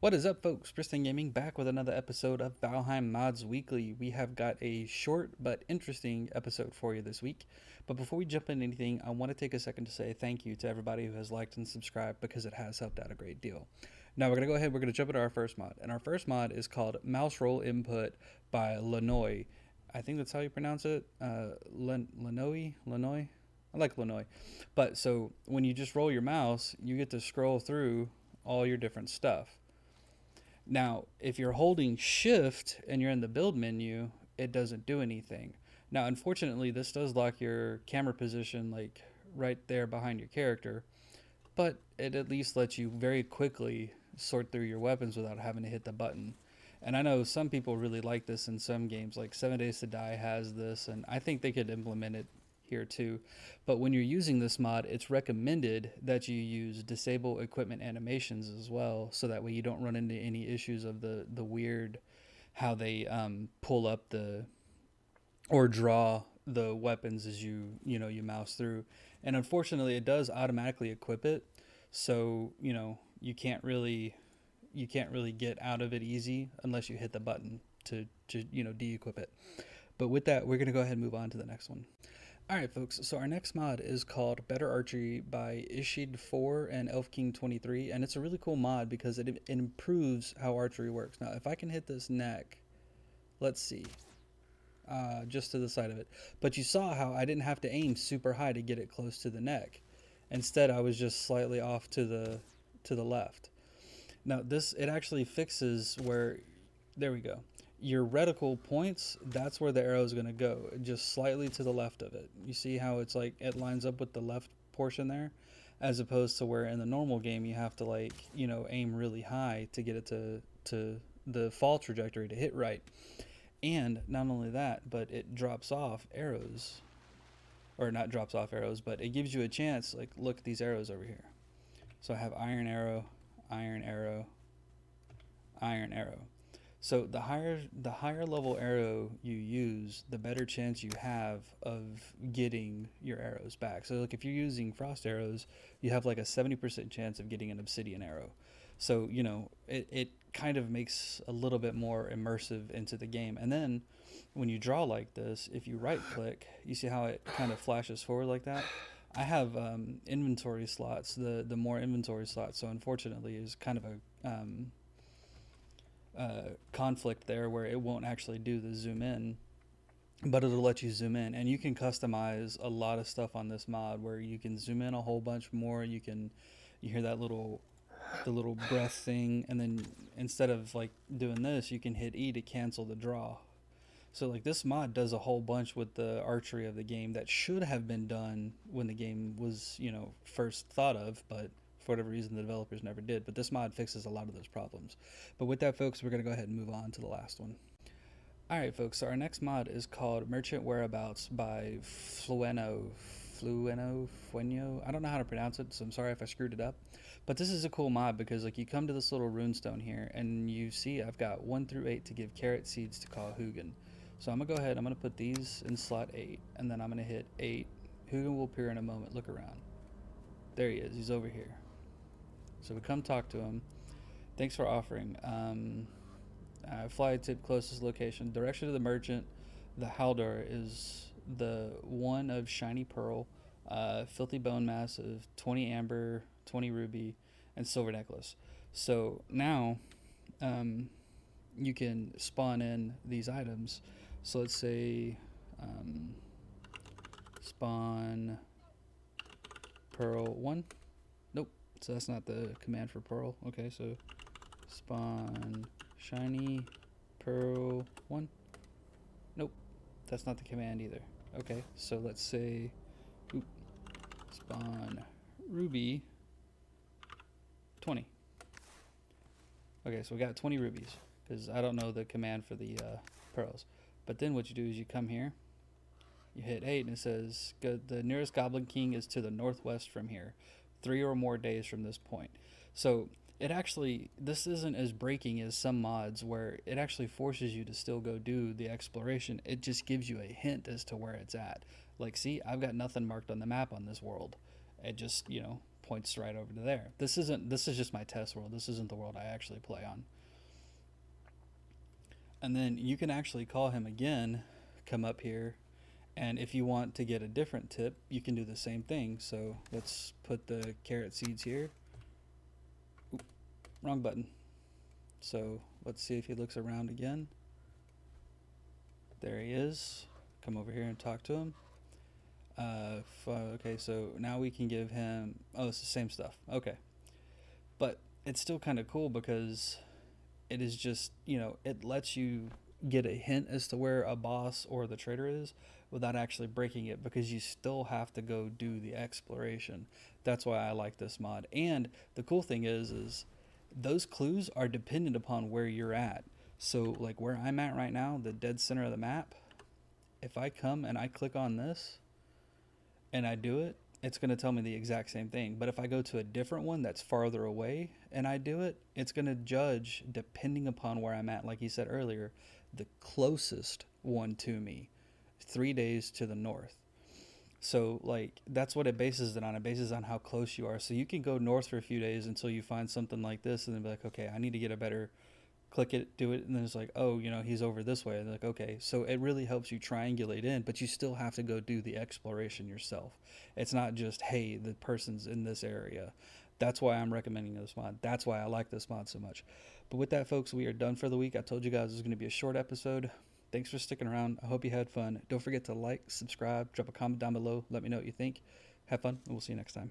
What is up, folks? Pristine Gaming back with another episode of Valheim Mods Weekly. We have got a short but interesting episode for you this week. But before we jump into anything, I want to take a second to say thank you to everybody who has liked and subscribed because it has helped out a great deal. Now we're going to go ahead, we're going to jump into our first mod. And our first mod is called Mouse Roll Input by Lanoii. I think that's how you pronounce it. Lanoii? Lanoii? I like Lanoii. But so when you just roll your mouse, you get to scroll through all your different stuff. Now, if you're holding shift and you're in the build menu, it doesn't do anything. Now, unfortunately, this does lock your camera position like right there behind your character, but it at least lets you very quickly sort through your weapons without having to hit the button. And I know some people really like this in some games, like 7 Days to Die has this, and I think they could implement it here too. But when you're using this mod, it's recommended that you use disable equipment animations as well, so that way you don't run into any issues of the weird how they pull up the or draw the weapons as you mouse through. And unfortunately, it does automatically equip it, so you can't really get out of it easy unless you hit the button to de-equip it. But with that, we're gonna go ahead and move on to the next one. Alright, folks, so our next mod is called Better Archery by Ishid4 and ElfKing23, and it's a really cool mod because it improves how archery works. Now, if I can hit this neck, let's see, just to the side of it. But you saw how I didn't have to aim super high to get it close to the neck. Instead, I was just slightly off to the left. Now, it actually fixes where, there we go, your reticle points, that's where the arrow is going to go, just slightly to the left of it. You see how it's like it lines up with the left portion there, as opposed to where in the normal game you have to aim really high to get it to the fall trajectory to hit right. And not only that, but it drops off arrows, or not drops off arrows, but it gives you a chance. Like, look at these arrows over here. So I have iron arrow, iron arrow, iron arrow. So the higher level arrow you use, the better chance you have of getting your arrows back. So like if you're using frost arrows, you have like a 70% chance of getting an obsidian arrow. So it kind of makes a little bit more immersive into the game. And then when you draw like this, if you right click, you see how it kind of flashes forward like that. I have inventory slots, the more inventory slots. So unfortunately, is kind of a conflict there where it won't actually do the zoom in, but it'll let you zoom in. And you can customize a lot of stuff on this mod where you can zoom in a whole bunch more. You hear that the little breath thing, and then instead of like doing this, you can hit E to cancel the draw. So like this mod does a whole bunch with the archery of the game that should have been done when the game was first thought of, but for whatever reason the developers never did. But this mod fixes a lot of those problems. But with that, folks, we're going to go ahead and move on to the last one. Alright, folks, so our next mod is called Merchant Whereabouts by Flueno. I don't know how to pronounce it, so I'm sorry if I screwed it up. But this is a cool mod because like you come to this little runestone here and you see I've got 1 through 8 to give carrot seeds to call Hugin. So I'm going to go ahead, I'm going to put these in slot 8, and then I'm going to hit 8. Hugin will appear in a moment. Look around. There he is. He's over here. So we come talk to him. Thanks for offering. Fly to closest location. Direction to the merchant. The Haldor is the one of shiny pearl, filthy bone mass of 20 amber, 20 ruby, and silver necklace. So now you can spawn in these items. So let's say spawn pearl 1. Nope. So that's not the command for pearl. Okay, so spawn shiny pearl 1. Nope. That's not the command either. Okay, so let's say spawn ruby 20. Okay, so we got 20 rubies because I don't know the command for the pearls. But then what you do is you come here, you hit 8, and it says the nearest Goblin King is to the northwest from here, 3 or more days from this point. So this isn't as breaking as some mods where it actually forces you to still go do the exploration. It just gives you a hint as to where it's at. Like, see, I've got nothing marked on the map on this world. It just, points right over to there. This is just my test world. This isn't the world I actually play on. And then you can actually call him again, come up here, and if you want to get a different tip, you can do the same thing. So let's put the carrot seeds here. Oop, wrong button. So let's see if he looks around again. There he is. Come over here and talk to him. Okay, so now we can give him, oh, it's the same stuff. Okay. But it's still kind of cool because it is just, it lets you get a hint as to where a boss or the trader is without actually breaking it, because you still have to go do the exploration. That's why I like this mod. And the cool thing is those clues are dependent upon where you're at. So like where I'm at right now, the dead center of the map, if I come and I click on this and I do it, it's going to tell me the exact same thing. But if I go to a different one that's farther away and I do it, it's going to judge depending upon where I'm at. Like he said earlier, the closest one to me, 3 days to the north. So like that's what it bases it on. It bases on how close you are. So you can go north for a few days until you find something like this and then be like, okay, I need to get a better, click it, do it, and then it's like, oh, he's over this way. And like, okay, so it really helps you triangulate in, but you still have to go do the exploration yourself. It's not just, hey, the person's in this area. That's why I'm recommending this mod. That's why I like this mod so much. But with that, folks, we are done for the week. I told you guys it was going to be a short episode. Thanks for sticking around. I hope you had fun. Don't forget to like, subscribe, drop a comment down below. Let me know what you think. Have fun, and we'll see you next time.